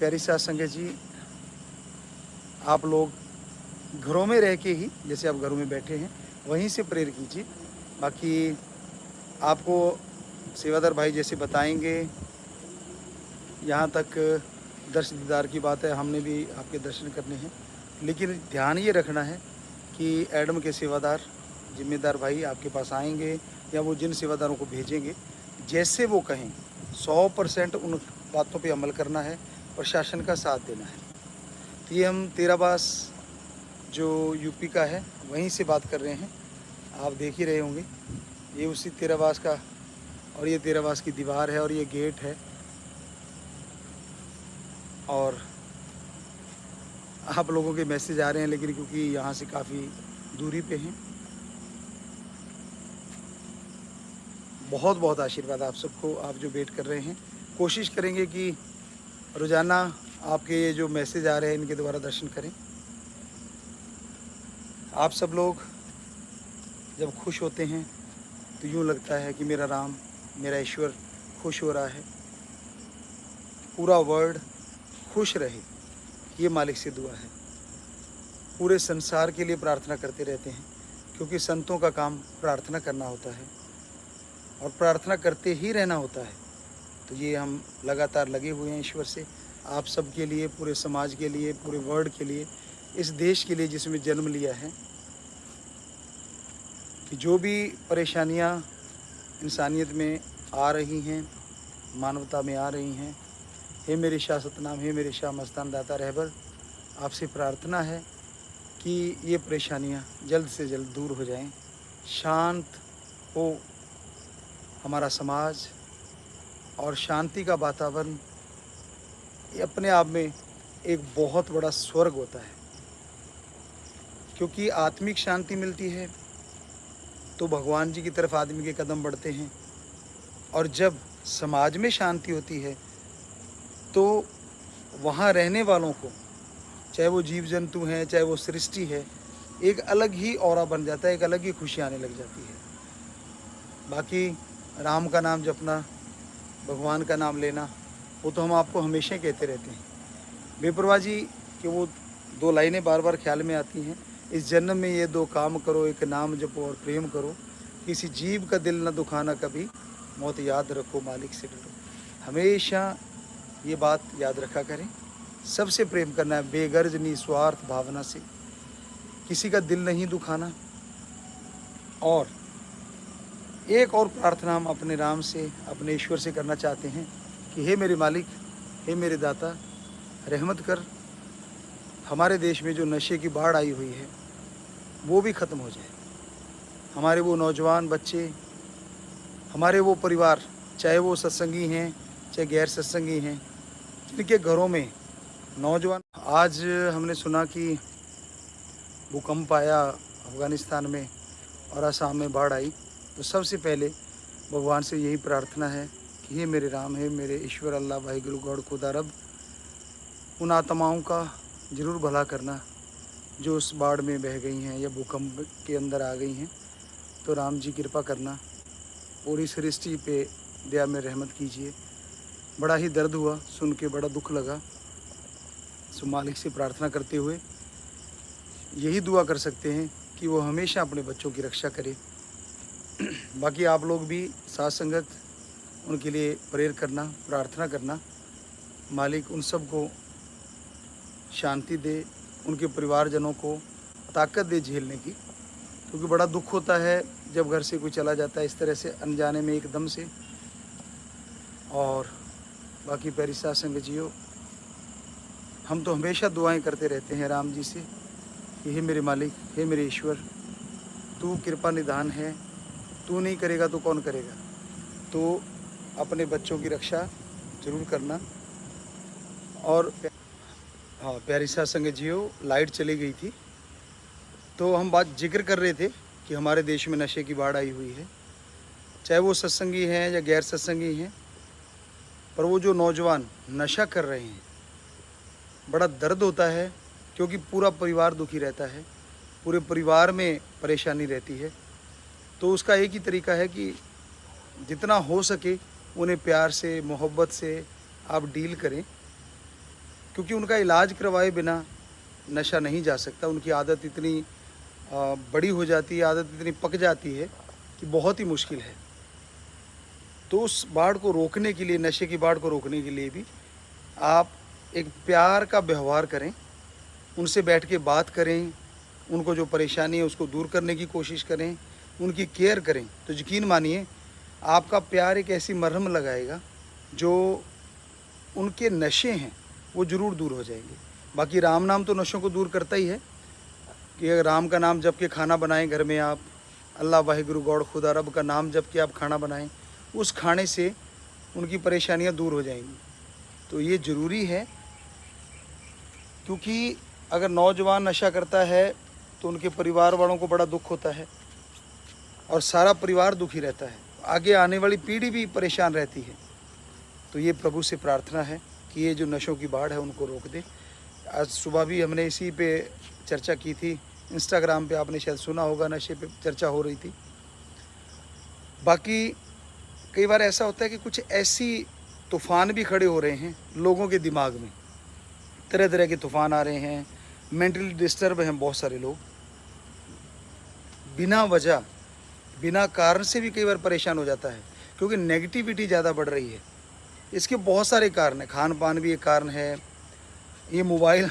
प्यारी साथ संगत जी, आप लोग घरों में रह के ही, जैसे आप घरों में बैठे हैं वहीं से प्रेयर कीजिए। बाकी आपको सेवादार भाई जैसे बताएंगे, यहाँ तक दर्शन दीदार की बात है, हमने भी आपके दर्शन करने हैं। लेकिन ध्यान ये रखना है कि एडम के सेवादार जिम्मेदार भाई आपके पास आएंगे या वो जिन सेवादारों को भेजेंगे, जैसे वो कहें 100% उन बातों पे अमल करना है, प्रशासन का साथ देना है। तो ये हम तेराबास जो यूपी का है वहीं से बात कर रहे हैं, आप देख ही रहे होंगे। ये उसी तेराबास का, और ये तेराबास की दीवार है और ये गेट है। और आप लोगों के मैसेज आ रहे हैं, लेकिन क्योंकि यहाँ से काफ़ी दूरी पे हैं। बहुत बहुत आशीर्वाद आप सबको, आप जो वेट कर रहे हैं। कोशिश करेंगे कि रोज़ाना आपके ये जो मैसेज आ रहे हैं इनके द्वारा दर्शन करें। आप सब लोग जब खुश होते हैं तो यूँ लगता है कि मेरा राम, मेरा ईश्वर खुश हो रहा है। पूरा वर्ल्ड खुश रहे, ये मालिक से दुआ है। पूरे संसार के लिए प्रार्थना करते रहते हैं, क्योंकि संतों का काम प्रार्थना करना होता है और प्रार्थना करते ही रहना होता है। तो ये हम लगातार लगे हुए हैं ईश्वर से, आप सब के लिए, पूरे समाज के लिए, पूरे वर्ल्ड के लिए, इस देश के लिए जिसमें जन्म लिया है, कि जो भी परेशानियां इंसानियत में आ रही हैं, मानवता में आ रही हैं, हे मेरे शाह सतनाम, हे मेरे शाह मस्तान दाता रहबर, आपसे प्रार्थना है कि ये परेशानियां जल्द से जल्द दूर हो जाएं, शांत हो हमारा समाज, और शांति का वातावरण ये अपने आप में एक बहुत बड़ा स्वर्ग होता है। क्योंकि आत्मिक शांति मिलती है तो भगवान जी की तरफ आदमी के कदम बढ़ते हैं, और जब समाज में शांति होती है तो वहाँ रहने वालों को, चाहे वो जीव जंतु हैं, चाहे वो सृष्टि है, एक अलग ही ऑरा बन जाता है, एक अलग ही खुशी आने लग जाती है। बाकी राम का नाम जपना, भगवान का नाम लेना, वो तो हम आपको हमेशा कहते रहते हैं। बेपरवाह जी कि वो 2 लाइनें बार बार ख्याल में आती हैं, इस जन्म में ये 2 काम करो, एक नाम जपो और प्रेम करो, किसी जीव का दिल न दुखाना कभी, मौत याद रखो मालिक से डरो। हमेशा ये बात याद रखा करें, सबसे प्रेम करना है बेगर्ज निस्वार्थ भावना से, किसी का दिल नहीं दुखाना। और एक और प्रार्थना हम अपने राम से, अपने ईश्वर से करना चाहते हैं कि हे मेरे मालिक, हे मेरे दाता, रहमत कर, हमारे देश में जो नशे की बाढ़ आई हुई है वो भी ख़त्म हो जाए। हमारे वो नौजवान बच्चे, हमारे वो परिवार, चाहे वो सत्संगी हैं चाहे गैर सत्संगी हैं, जिनके घरों में नौजवान, आज हमने सुना कि भूकंप आया अफ़गानिस्तान में और असम में बाढ़ आई, तो सबसे पहले भगवान से यही प्रार्थना है कि हे मेरे राम, हे मेरे ईश्वर अल्लाह भाई गुरु गौड़ खुदा रब, उन आत्माओं का ज़रूर भला करना जो उस बाढ़ में बह गई हैं या भूकंप के अंदर आ गई हैं। तो राम जी कृपा करना, पूरी सृष्टि पे दया में रहमत कीजिए। बड़ा ही दर्द हुआ सुन के, बड़ा दुख लगा। सो मालिक से प्रार्थना करते हुए यही दुआ कर सकते हैं कि वो हमेशा अपने बच्चों की रक्षा करे। बाकी आप लोग भी साथ संगत उनके लिए प्रेयर करना, प्रार्थना करना, मालिक उन सब को शांति दे, उनके परिवारजनों को ताकत दे झेलने की, क्योंकि बड़ा दुख होता है जब घर से कोई चला जाता है इस तरह से अनजाने में एकदम से। और बाकी प्यारी साथ संगत जियो, हम तो हमेशा दुआएं करते रहते हैं राम जी से कि हे मेरे मालिक, हे मेरे ईश्वर, तू कृपा निधान है, तू नहीं करेगा तो कौन करेगा। तो अपने बच्चों की रक्षा जरूर करना। और हाँ प्यारी साथ संगत जियो, लाइट चली गई थी तो हम बात जिक्र कर रहे थे कि हमारे देश में नशे की बाढ़ आई हुई है, चाहे वो सत्संगी हैं या गैर सत्संगी हैं, पर वो जो नौजवान नशा कर रहे हैं, बड़ा दर्द होता है, क्योंकि पूरा परिवार दुखी रहता है, पूरे परिवार में परेशानी रहती है। तो उसका एक ही तरीका है कि जितना हो सके उन्हें प्यार से, मोहब्बत से आप डील करें। क्योंकि उनका इलाज करवाए बिना नशा नहीं जा सकता। उनकी आदत इतनी बड़ी हो जाती है, आदत इतनी पक जाती है कि बहुत ही मुश्किल है। तो उस बाढ़ को रोकने के लिए, नशे की बाढ़ को रोकने के लिए भी आप एक प्यार का व्यवहार करें, उनसे बैठ के बात करें, उनको जो परेशानी है उसको दूर करने की कोशिश करें, उनकी केयर करें। तो यकीन मानिए आपका प्यार एक ऐसी मरहम लगाएगा जो उनके नशे हैं वो ज़रूर दूर हो जाएंगे। बाकी राम नाम तो नशों को दूर करता ही है कि अगर राम का नाम जप के खाना बनाएं घर में आप, अल्लाह वाहिगुरु गॉड खुदा रब का नाम जप के आप खाना बनाएं, उस खाने से उनकी परेशानियां दूर हो जाएंगी। तो ये ज़रूरी है, क्योंकि अगर नौजवान नशा करता है तो उनके परिवार वालों को बड़ा दुख होता है और सारा परिवार दुखी रहता है, आगे आने वाली पीढ़ी भी परेशान रहती है। तो ये प्रभु से प्रार्थना है कि ये जो नशों की बाढ़ है उनको रोक दे। आज सुबह भी हमने इसी पे चर्चा की थी, इंस्टाग्राम पे आपने शायद सुना होगा, नशे पे चर्चा हो रही थी। बाकी कई बार ऐसा होता है कि कुछ ऐसी तूफ़ान भी खड़े हो रहे हैं लोगों के दिमाग में, तरह तरह के तूफ़ान आ रहे हैं, मेंटली डिस्टर्ब हैं बहुत सारे लोग, बिना वजह बिना कारण से भी कई बार परेशान हो जाता है क्योंकि नेगेटिविटी ज़्यादा बढ़ रही है। इसके बहुत सारे कारण हैं, खान पान भी एक कारण है, ये मोबाइल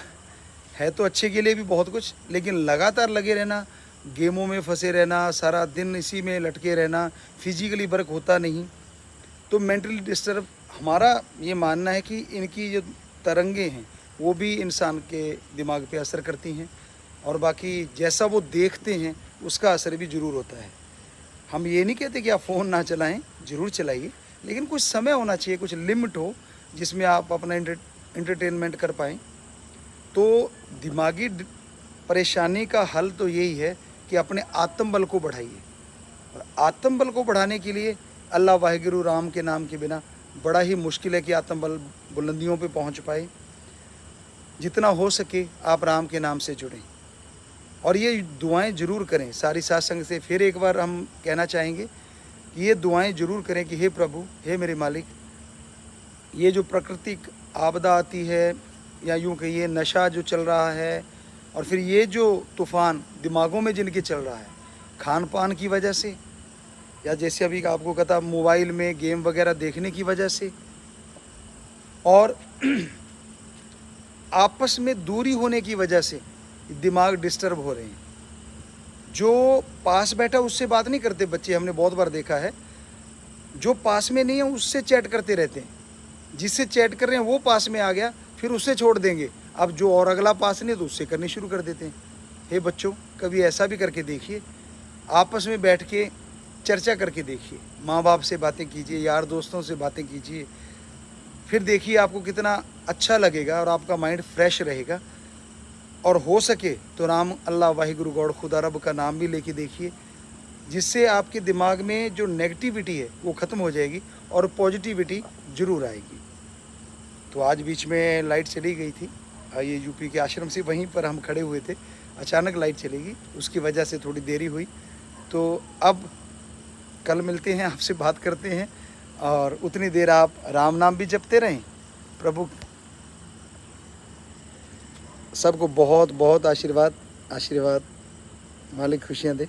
है तो अच्छे के लिए भी बहुत कुछ, लेकिन लगातार लगे रहना, गेमों में फंसे रहना, सारा दिन इसी में लटके रहना, फिजिकली वर्क होता नहीं, तो मेंटली डिस्टर्ब। हमारा ये मानना है कि इनकी जो तरंगें हैं वो भी इंसान के दिमाग पे असर करती हैं और बाकी जैसा वो देखते हैं उसका असर भी ज़रूर होता है। हम ये नहीं कहते कि आप फ़ोन ना चलाएं, ज़रूर चलाइए, लेकिन कुछ समय होना चाहिए, कुछ लिमिट हो जिसमें आप अपना एंटरटेनमेंट कर पाएँ। तो दिमागी परेशानी का हल तो यही है कि अपने आत्मबल को बढ़ाइए, और आत्मबल को बढ़ाने के लिए अल्लाह वाहिगुरु राम के नाम के बिना बड़ा ही मुश्किल है कि आत्मबल बुलंदियों पे पहुंच पाए। जितना हो सके आप राम के नाम से जुड़ें और ये दुआएं ज़रूर करें। सारी सात्संग से फिर एक बार हम कहना चाहेंगे कि ये दुआएं ज़रूर करें कि हे प्रभु, हे मेरे मालिक, ये जो प्राकृतिक आपदा आती है या यूँ कहिए नशा जो चल रहा है और फिर ये जो तूफ़ान दिमागों में जिनके चल रहा है खान पान की वजह से, या जैसे अभी आपको कहता मोबाइल में गेम वगैरह देखने की वजह से, और आपस में दूरी होने की वजह से दिमाग डिस्टर्ब हो रहे हैं। जो पास बैठा उससे बात नहीं करते बच्चे, हमने बहुत बार देखा है, जो पास में नहीं है उससे चैट करते रहते हैं, जिससे चैट कर रहे हैं वो पास में आ गया फिर उससे छोड़ देंगे, अब जो और अगला पास नहीं तो उससे करनी शुरू कर देते हैं। हे बच्चों, कभी ऐसा भी करके देखिए, आपस में बैठ के चर्चा करके देखिए, माँ बाप से बातें कीजिए, यार दोस्तों से बातें कीजिए, फिर देखिए आपको कितना अच्छा लगेगा और आपका माइंड फ्रेश रहेगा। और हो सके तो राम अल्लाह वाहिगुरु गॉड खुदा रब का नाम भी लेके देखिए, जिससे आपके दिमाग में जो नेगेटिविटी है वो ख़त्म हो जाएगी और पॉजिटिविटी ज़रूर आएगी। तो आज बीच में लाइट चली गई थी, ये यूपी के आश्रम से वहीं पर हम खड़े हुए थे, अचानक लाइट चली गई, उसकी वजह से थोड़ी देरी हुई। तो अब कल मिलते हैं, आपसे बात करते हैं, और उतनी देर आप राम नाम भी जपते रहें। प्रभु सबको बहुत बहुत आशीर्वाद, मालिक खुशियाँ दे।